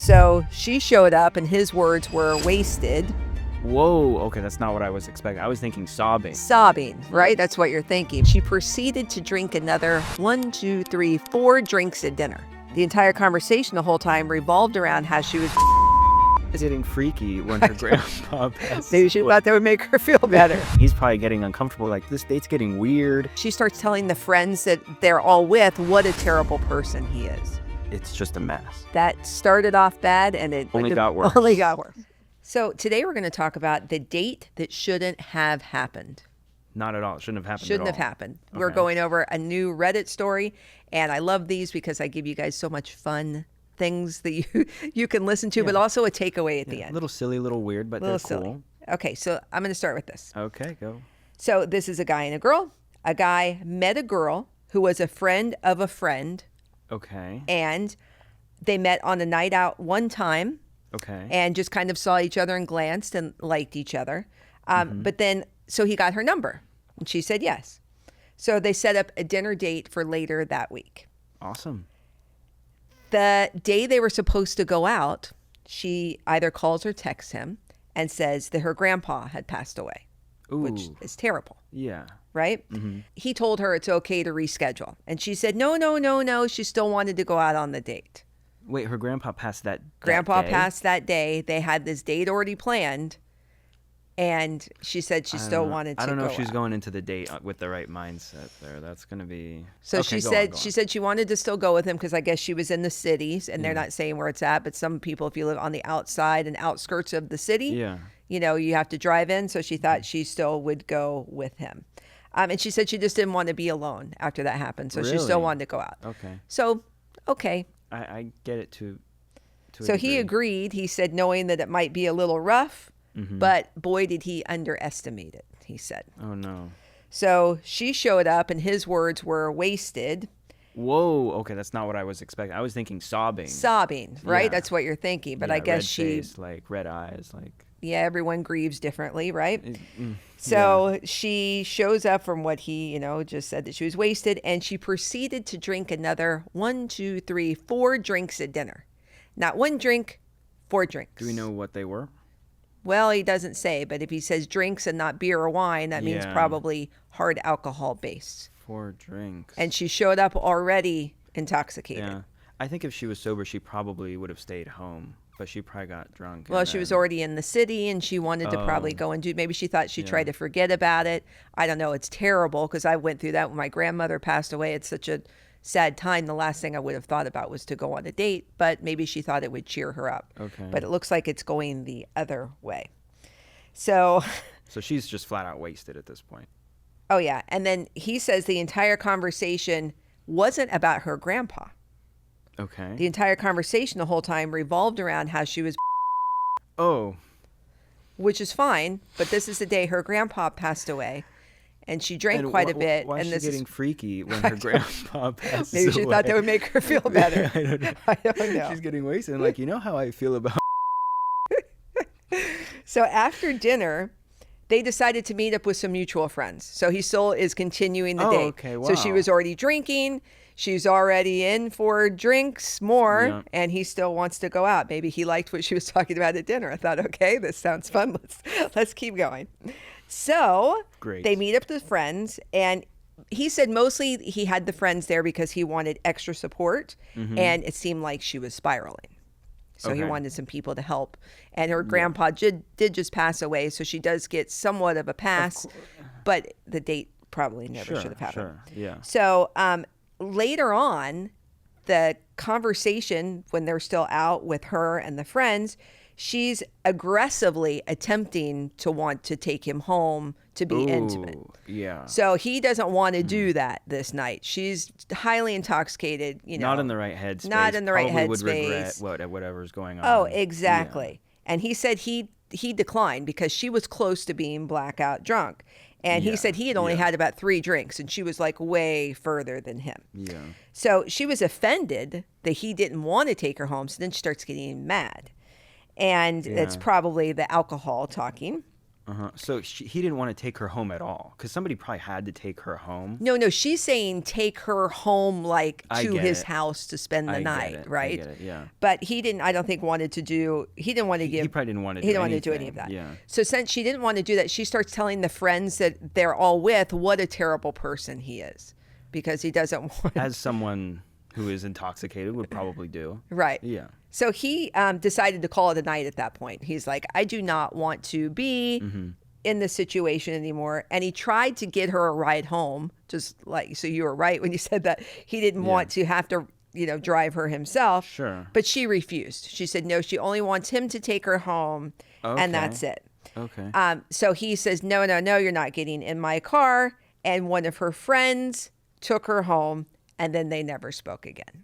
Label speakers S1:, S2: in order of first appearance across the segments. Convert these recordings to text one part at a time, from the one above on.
S1: So she showed up and his words were wasted.
S2: Whoa, okay, that's not what I was expecting. I was thinking sobbing.
S1: Sobbing, right? That's what you're thinking. She proceeded to drink another 1, 2, 3, 4 drinks at dinner. The entire conversation the whole time revolved around how she was
S2: Getting freaky when her grandpa passed.
S1: maybe she thought that would make her feel better.
S2: He's probably getting uncomfortable, like, this date's getting weird.
S1: She starts telling the friends that they're all with what a terrible person he is.
S2: It's just a mess.
S1: That started off bad and it
S2: Only got worse.
S1: Only got worse. So today we're going to talk about the date that shouldn't have happened.
S2: Not at all. It shouldn't have happened
S1: Shouldn't
S2: at
S1: have
S2: all.
S1: happened. We're
S2: Okay.
S1: going over a new Reddit story, and I love these because I give you guys so much fun things that you can listen to, but also a takeaway at the
S2: A
S1: end.
S2: little silly, little weird, but
S1: Little
S2: they're cool.
S1: silly. Okay, so I'm going to start with this.
S2: Okay, go.
S1: So this is a guy and a girl. A guy met a girl who was a friend of a friend,
S2: Okay.
S1: and they met on a night out one time
S2: Okay.
S1: and just kind of saw each other and glanced and liked each other. But then, so he got her number, and she said yes. So they set up a dinner date for later that week.
S2: Awesome.
S1: The day they were supposed to go out, she either calls or texts him and says that her grandpa had passed away,
S2: Ooh.
S1: which is terrible,
S2: Yeah.
S1: right? He told her it's okay to reschedule. And she said, no, no, no, no. She still wanted to go out on the date.
S2: Wait, her grandpa passed that
S1: Grandpa
S2: day?
S1: passed that day. They had this date already planned. And she said she still wanted to go
S2: I don't know if she's
S1: out.
S2: going into the date with the right mindset there. That's going to be...
S1: So
S2: Okay,
S1: she
S2: go
S1: said
S2: on, go
S1: she
S2: on.
S1: said she wanted to still go with him because I guess she was in the cities, and they're not saying where it's at. But some people, if you live on the outside and outskirts of the city,
S2: Yeah.
S1: you know, you have to drive in. So she thought she still would go with him. And she said she just didn't want to be alone after that happened. So she still
S2: Really?
S1: wanted to go out.
S2: Okay.
S1: So, okay.
S2: I get it to a
S1: So he
S2: degree.
S1: agreed. He said, knowing that it might be a little rough, but boy, did he underestimate it, he said.
S2: Oh, no.
S1: So she showed up and his words were wasted.
S2: Whoa, okay, that's not what I was expecting. I was thinking sobbing.
S1: Sobbing, right?
S2: Yeah.
S1: That's what you're thinking. But
S2: Yeah,
S1: I guess
S2: red
S1: she,
S2: face, like red eyes, like...
S1: yeah, everyone grieves differently, right?
S2: mm,
S1: So she shows up from what he, just said that she was wasted, and she proceeded to drink another 1, 2, 3, 4 drinks at dinner. Not one drink, 4 drinks.
S2: Do we know what they were?
S1: Well, he doesn't say, but if he says drinks and not beer or wine, that means
S2: Yeah.
S1: probably hard alcohol based.
S2: 4 drinks.
S1: And she showed up already intoxicated.
S2: Yeah. I think if she was sober, she probably would have stayed home, but she probably got drunk.
S1: Well,
S2: and
S1: she was
S2: then-
S1: already in the city and she wanted to probably go and do, maybe she thought she'd try to forget about it. I don't know. It's terrible because I went through that when my grandmother passed away. It's such a sad time. The last thing I would have thought about was to go on a date, but maybe she thought it would cheer her up.
S2: Okay.
S1: But it looks like it's going the other way. So,
S2: So she's just flat out wasted at this point.
S1: oh yeah. And then he says the entire conversation wasn't about her grandpa.
S2: Okay.
S1: The entire conversation the whole time revolved around how she was,
S2: Oh,
S1: which is fine, but this is the day her grandpa passed away. And she drank
S2: and
S1: quite a bit.
S2: Why
S1: and
S2: is she
S1: this
S2: getting freaky when her grandpa passes
S1: maybe she thought that would make her feel better.
S2: I don't know.
S1: I don't know.
S2: She's getting wasted. And like, you know how I feel about...
S1: So after dinner, they decided to meet up with some mutual friends. So he still is continuing the
S2: Oh,
S1: date.
S2: okay,
S1: So she
S2: wow.
S1: was already drinking. She's already in for drinks more,
S2: Yeah.
S1: and he still wants to go out. Maybe he liked what she was talking about at dinner. I thought, okay, this sounds fun. Let's keep going. So
S2: Great.
S1: they meet up with friends, and he said mostly he had the friends there because he wanted extra support, and it seemed like she was spiraling. So he
S2: Okay.
S1: wanted some people to help. And her grandpa did just pass away, so she does get somewhat of a pass, but the date probably never should have happened.
S2: Sure, yeah.
S1: So later on, the conversation when they're still out with her and the friends, she's aggressively attempting to want to take him home to be intimate.
S2: Ooh, yeah.
S1: So he doesn't want to do that this night. She's highly intoxicated,
S2: Not in the right headspace.
S1: Not in the right
S2: Probably would
S1: headspace.
S2: regret whatever's going on.
S1: Oh, exactly. And he said he declined because she was close to being blackout drunk. And he
S2: Yeah,
S1: said he had only
S2: yeah.
S1: had about 3 drinks, and she was like way further than him.
S2: Yeah.
S1: So she was offended that he didn't want to take her home. So then she starts getting mad. And it's
S2: Yeah.
S1: probably the alcohol talking.
S2: So he didn't want to take her home at all because somebody probably had to take her home.
S1: No, she's saying take her home, like
S2: I
S1: to
S2: get
S1: his
S2: it.
S1: house to spend the
S2: I
S1: night,
S2: get it.
S1: right?
S2: I get it. Yeah.
S1: But he didn't. I don't think wanted to do. He didn't want to give.
S2: He probably didn't want to.
S1: He didn't want to do any of that.
S2: Yeah.
S1: So since she didn't want to do that, she starts telling the friends that they're all with what a terrible person he is, because he doesn't want.
S2: As someone who is intoxicated would probably do.
S1: Right.
S2: Yeah.
S1: So he decided to call it a night at that point. He's like, I do not want to be in this situation anymore. And he tried to get her a ride home, just like, so you were right when you said that he didn't want to have to, drive her himself.
S2: Sure.
S1: But she refused. She said, no, she only wants him to take her home.
S2: Okay.
S1: And that's it.
S2: Okay.
S1: So he says, no, you're not getting in my car. And one of her friends took her home, and then they never spoke again.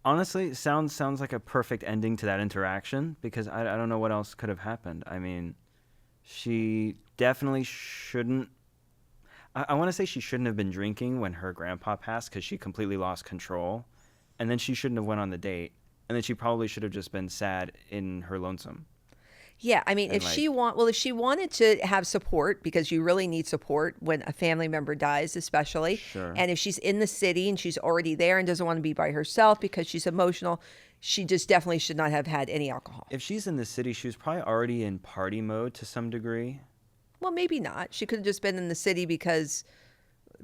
S2: Honestly, sounds like a perfect ending to that interaction, because I don't know what else could have happened. I mean, she definitely shouldn't. I want to say she shouldn't have been drinking when her grandpa passed, because she completely lost control, and then she shouldn't have went on the date, and then she probably should have just been sad in her lonesome.
S1: Yeah, I mean,
S2: And
S1: if she wanted to have support, because you really need support when a family member dies, especially.
S2: Sure.
S1: And if she's in the city and she's already there and doesn't want to be by herself because she's emotional, she just definitely should not have had any alcohol.
S2: If she's in the city, she was probably already in party mode to some degree.
S1: Well, maybe not. She could have just been in the city because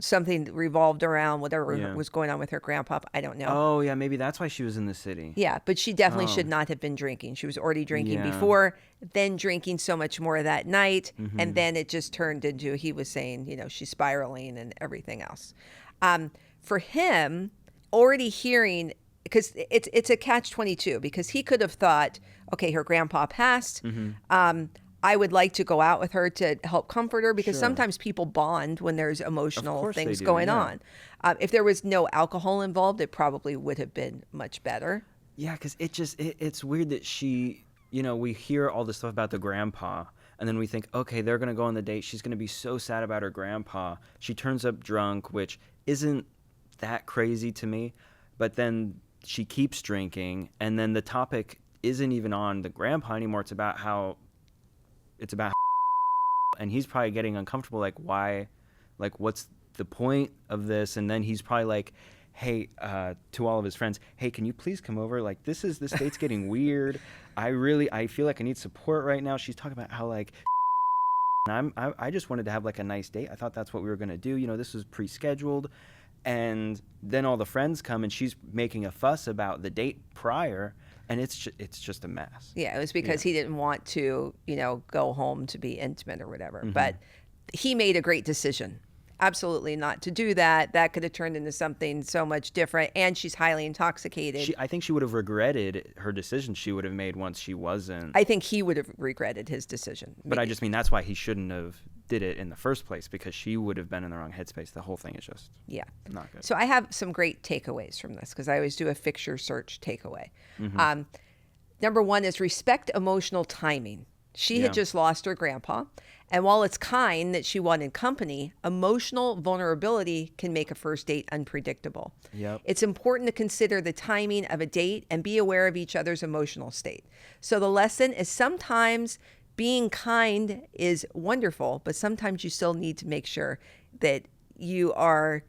S1: something revolved around whatever was going on with her grandpa. I don't know.
S2: Oh, yeah, maybe that's why she was in the city.
S1: Yeah, but she definitely should not have been drinking. She was already drinking
S2: Yeah.
S1: before, then drinking so much more that night, and then it just turned into, he was saying, she's spiraling and everything else. For him, already hearing, because it's a catch-22, because he could have thought, okay, her grandpa passed. I would like to go out with her to help comfort her, because
S2: Sure.
S1: sometimes people bond when there's emotional
S2: course they
S1: things
S2: do,
S1: going
S2: yeah.
S1: on. If there was no alcohol involved, it probably would have been much better.
S2: Yeah, because it's weird that she, we hear all this stuff about the grandpa, and then we think, okay, they're going to go on the date. She's going to be so sad about her grandpa. She turns up drunk, which isn't that crazy to me. But then she keeps drinking, and then the topic isn't even on the grandpa anymore. It's about and he's probably getting uncomfortable, like, why, like, what's the point of this? And then he's probably like, hey, to all of his friends, hey, can you please come over? Like, this date's getting weird. I feel like I need support right now. She's talking about how, like, and I just wanted to have, like, a nice date. I thought that's what we were going to do. This was pre-scheduled. And then all the friends come, and she's making a fuss about the date prior. And it's just a mess.
S1: Yeah, it was because he didn't want to, go home to be intimate or whatever. But he made a great decision. Absolutely not to do that. That could have turned into something so much different. And she's highly intoxicated.
S2: I think she would have regretted her decision she would have made once she wasn't.
S1: I think he would have regretted his decision.
S2: But I just mean that's why he shouldn't have did it in the first place, because she would have been in the wrong headspace. The whole thing is just not good.
S1: So I have some great takeaways from this, because I always do a fixture search takeaway. Number one is respect emotional timing. She had just lost her grandpa. And while it's kind that she wanted company, emotional vulnerability can make a first date unpredictable.
S2: Yep.
S1: It's important to consider the timing of a date and be aware of each other's emotional state. So the lesson is sometimes being kind is wonderful, but sometimes you still need to make sure that you are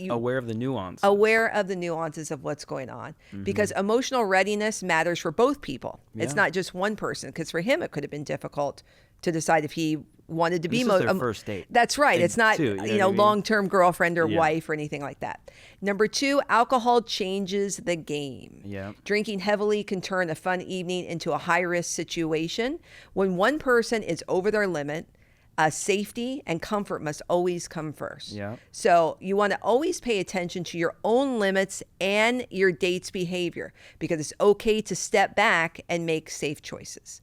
S2: aware of the nuance.
S1: Aware of the nuances of what's going on, because emotional readiness matters for both people. It's not just one person, because for him it could have been difficult to decide if he wanted to be
S2: their first date.
S1: That's right. It's not
S2: too, you know what I mean?
S1: long-term girlfriend or wife or anything like that. Number two, alcohol changes the game.
S2: Yeah.
S1: Drinking heavily can turn a fun evening into a high-risk situation. When one person is over their limit, safety and comfort must always come first.
S2: Yeah.
S1: So you want to always pay attention to your own limits and your date's behavior, because it's okay to step back and make safe choices.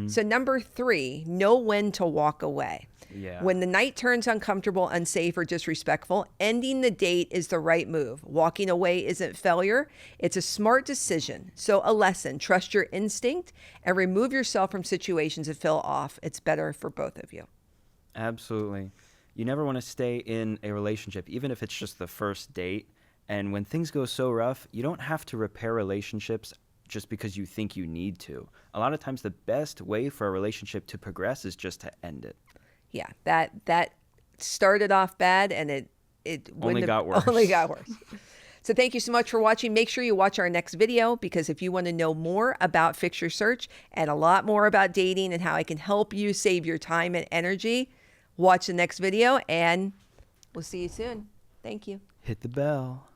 S1: So number three, know when to walk away.
S2: Yeah.
S1: When the night turns uncomfortable, unsafe, or disrespectful, ending the date is the right move. Walking away isn't failure. It's a smart decision. So a lesson, trust your instinct and remove yourself from situations that feel off. It's better for both of you.
S2: Absolutely. You never want to stay in a relationship, even if it's just the first date. And when things go so rough, you don't have to repair relationships just because you think you need to. A lot of times the best way for a relationship to progress is just to end it.
S1: Yeah, that started off bad, and it
S2: Only got worse.
S1: Only got worse. So thank you so much for watching. Make sure you watch our next video, because if you want to know more about Fix Your Search and a lot more about dating and how I can help you save your time and energy, watch the next video, and we'll see you soon. Thank you.
S2: Hit the bell.